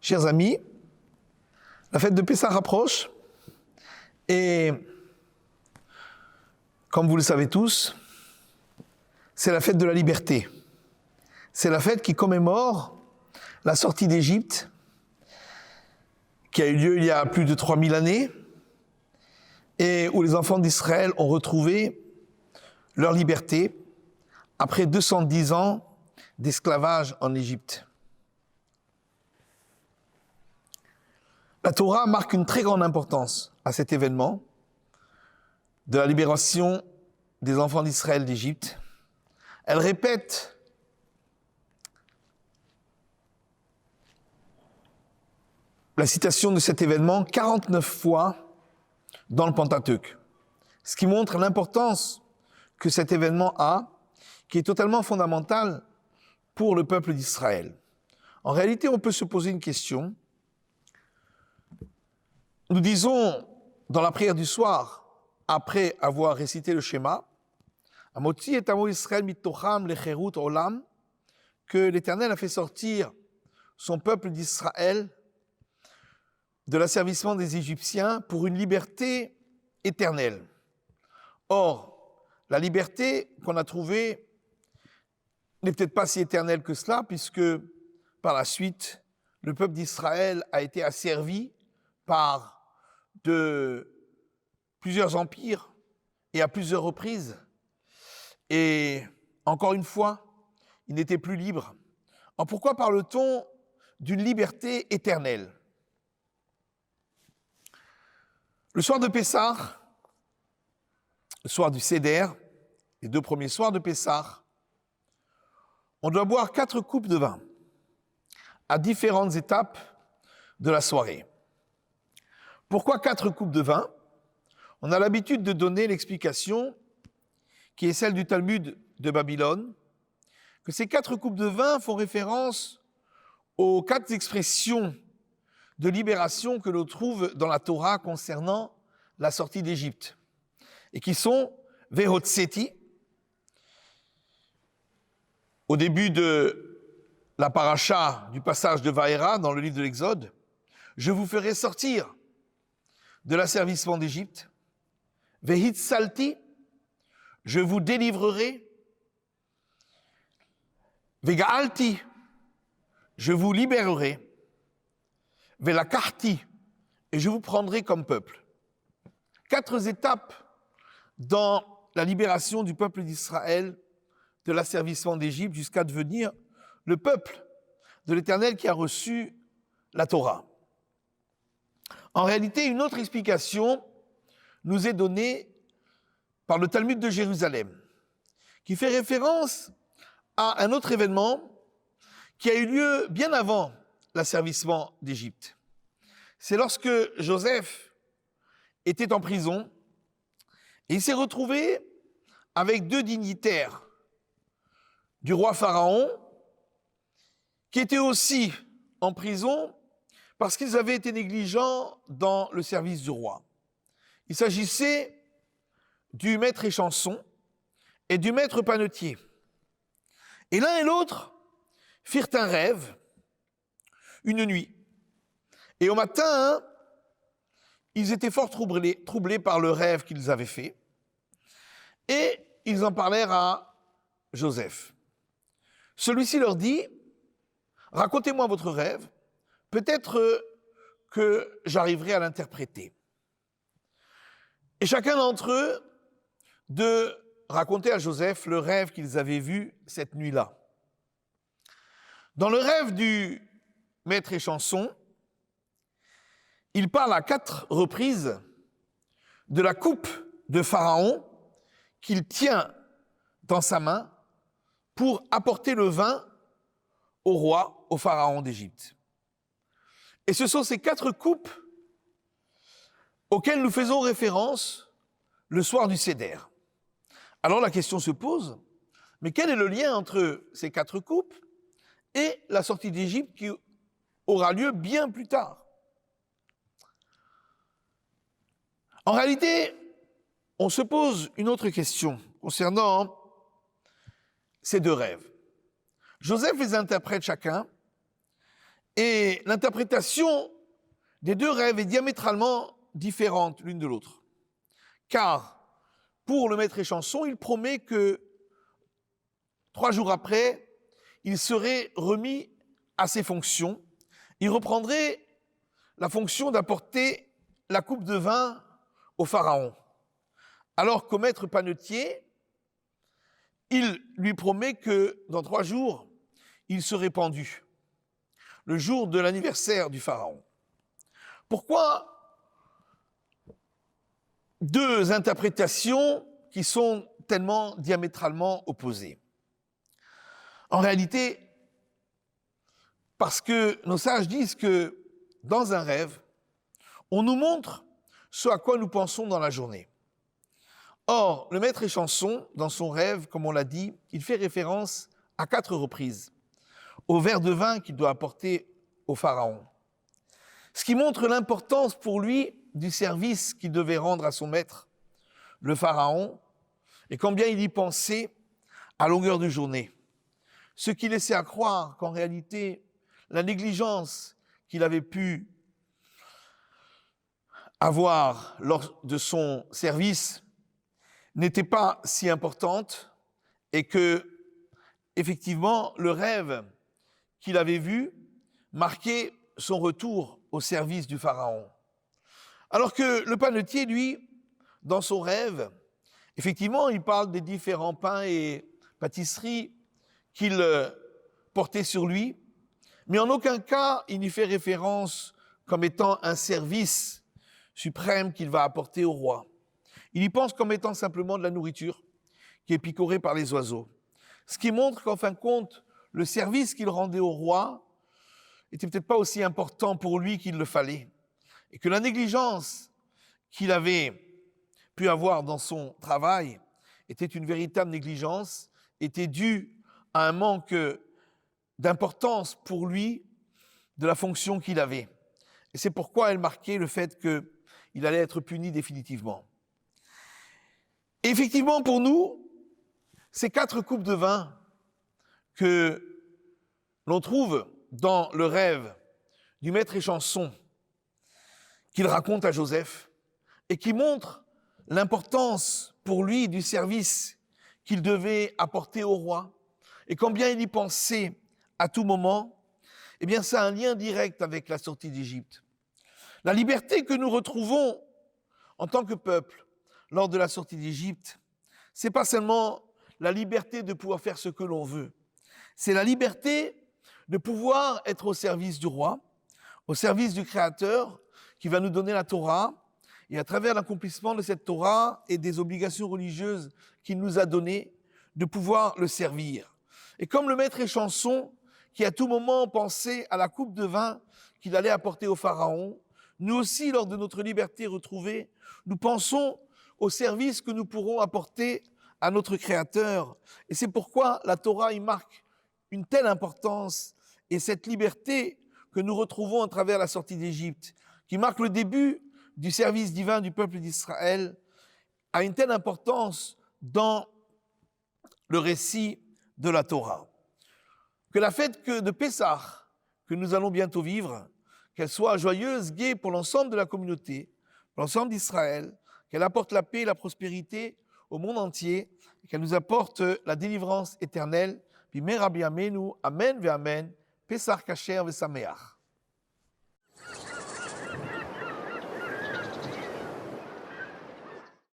Chers amis, la fête de Pessah rapproche et, comme vous le savez tous, c'est la fête de la liberté. C'est la fête qui commémore la sortie d'Égypte qui a eu lieu il y a plus de 3000 années et où les enfants d'Israël ont retrouvé leur liberté après 210 ans d'esclavage en Égypte. La Torah marque une très grande importance à cet événement de la libération des enfants d'Israël d'Égypte. Elle répète la citation de cet événement 49 fois dans le Pentateuque, ce qui montre l'importance que cet événement a, qui est totalement fondamental pour le peuple d'Israël. En réalité, on peut se poser une question. Nous disons dans la prière du soir, après avoir récité le schéma, Amotzi et Amo Israël mitocham lecherut olam, que l'Éternel a fait sortir son peuple d'Israël de l'asservissement des Égyptiens pour une liberté éternelle. Or, la liberté qu'on a trouvée n'est peut-être pas si éternelle que cela, puisque par la suite, le peuple d'Israël a été asservi par de plusieurs empires et à plusieurs reprises. Et encore une fois, il n'était plus libre. Alors pourquoi parle-t-on d'une liberté éternelle? Le soir de Pessah, le soir du Seder, les 2 premiers soirs de Pessah, on doit boire 4 coupes de vin à différentes étapes de la soirée. Pourquoi 4 coupes de vin? On a l'habitude de donner l'explication, qui est celle du Talmud de Babylone, que ces 4 coupes de vin font référence aux 4 expressions de libération que l'on trouve dans la Torah concernant la sortie d'Égypte, et qui sont Vehotseti, au début de la paracha du passage de Vaera dans le livre de l'Exode, je vous ferai sortir de l'asservissement d'Égypte. Vehitsalti, je vous délivrerai. Vegaalti, je vous libérerai. Velakarti, et je vous prendrai comme peuple. 4 étapes dans la libération du peuple d'Israël de l'asservissement d'Égypte jusqu'à devenir le peuple de l'Éternel qui a reçu la Torah. En réalité, une autre explication nous est donnée par le Talmud de Jérusalem, qui fait référence à un autre événement qui a eu lieu bien avant l'asservissement d'Égypte. C'est lorsque Joseph était en prison et il s'est retrouvé avec 2 dignitaires du roi Pharaon qui étaient aussi en prison parce qu'ils avaient été négligents dans le service du roi. Il s'agissait du maître échanson et du maître panetier. Et l'un et l'autre firent un rêve, une nuit. Et au matin, ils étaient fort troublés par le rêve qu'ils avaient fait. Et ils en parlèrent à Joseph. Celui-ci leur dit, « Racontez-moi votre rêve, peut-être que j'arriverai à l'interpréter. » Et chacun d'entre eux de raconter à Joseph le rêve qu'ils avaient vu cette nuit-là. Dans le rêve du maître échanson, il parle à 4 reprises de la coupe de Pharaon qu'il tient dans sa main pour apporter le vin au roi, au Pharaon d'Égypte. Et ce sont ces 4 coupes auxquelles nous faisons référence le soir du Seder. Alors la question se pose, mais quel est le lien entre ces 4 coupes et la sortie d'Égypte qui aura lieu bien plus tard? En réalité, on se pose une autre question concernant ces deux rêves. Joseph les interprète chacun, et l'interprétation des deux rêves est diamétralement différente l'une de l'autre. Car, pour le maître échanson, il promet que 3 jours après, il serait remis à ses fonctions. Il reprendrait la fonction d'apporter la coupe de vin au pharaon. Alors qu'au maître panetier, il lui promet que dans 3 jours, il serait pendu, le jour de l'anniversaire du pharaon. Pourquoi deux interprétations qui sont tellement diamétralement opposées? En réalité, parce que nos sages disent que dans un rêve, on nous montre ce à quoi nous pensons dans la journée. Or, le maître échanson, dans son rêve, comme on l'a dit, il fait référence à 4 reprises au verre de vin qu'il doit apporter au pharaon. Ce qui montre l'importance pour lui du service qu'il devait rendre à son maître, le pharaon, et combien il y pensait à longueur de journée. Ce qui laissait à croire qu'en réalité, la négligence qu'il avait pu avoir lors de son service n'était pas si importante et que, effectivement, le rêve qu'il avait vu marquait son retour au service du pharaon. Alors que le panetier, lui, dans son rêve, effectivement, il parle des différents pains et pâtisseries qu'il portait sur lui, mais en aucun cas il n'y fait référence comme étant un service suprême qu'il va apporter au roi. Il y pense comme étant simplement de la nourriture qui est picorée par les oiseaux. Ce qui montre qu'en fin de compte, le service qu'il rendait au roi n'était peut-être pas aussi important pour lui qu'il le fallait. Et que la négligence qu'il avait pu avoir dans son travail était une véritable négligence, était due à un manque d'importance pour lui de la fonction qu'il avait. Et c'est pourquoi elle marquait le fait qu'il allait être puni définitivement. Et effectivement, pour nous, ces 4 coupes de vin que l'on trouve dans le rêve du maître échanson qu'il raconte à Joseph et qui montre l'importance pour lui du service qu'il devait apporter au roi et combien il y pensait à tout moment, eh bien ça a un lien direct avec la sortie d'Égypte. La liberté que nous retrouvons en tant que peuple lors de la sortie d'Égypte, c'est pas seulement la liberté de pouvoir faire ce que l'on veut, c'est la liberté de pouvoir être au service du roi, au service du Créateur qui va nous donner la Torah, et à travers l'accomplissement de cette Torah et des obligations religieuses qu'il nous a données, de pouvoir le servir. Et comme le maître échanson, qui à tout moment pensait à la coupe de vin qu'il allait apporter au pharaon, nous aussi, lors de notre liberté retrouvée, nous pensons au service que nous pourrons apporter à notre Créateur. Et c'est pourquoi la Torah y marque une telle importance, et cette liberté que nous retrouvons à travers la sortie d'Égypte, qui marque le début du service divin du peuple d'Israël, a une telle importance dans le récit de la Torah. Que la fête de Pessah, que nous allons bientôt vivre, qu'elle soit joyeuse, gaie pour l'ensemble de la communauté, pour l'ensemble d'Israël, qu'elle apporte la paix et la prospérité au monde entier, et qu'elle nous apporte la délivrance éternelle. Bimei Rabbi Amenu, Amen ve Amen, Pessah Kasher ve Sameach.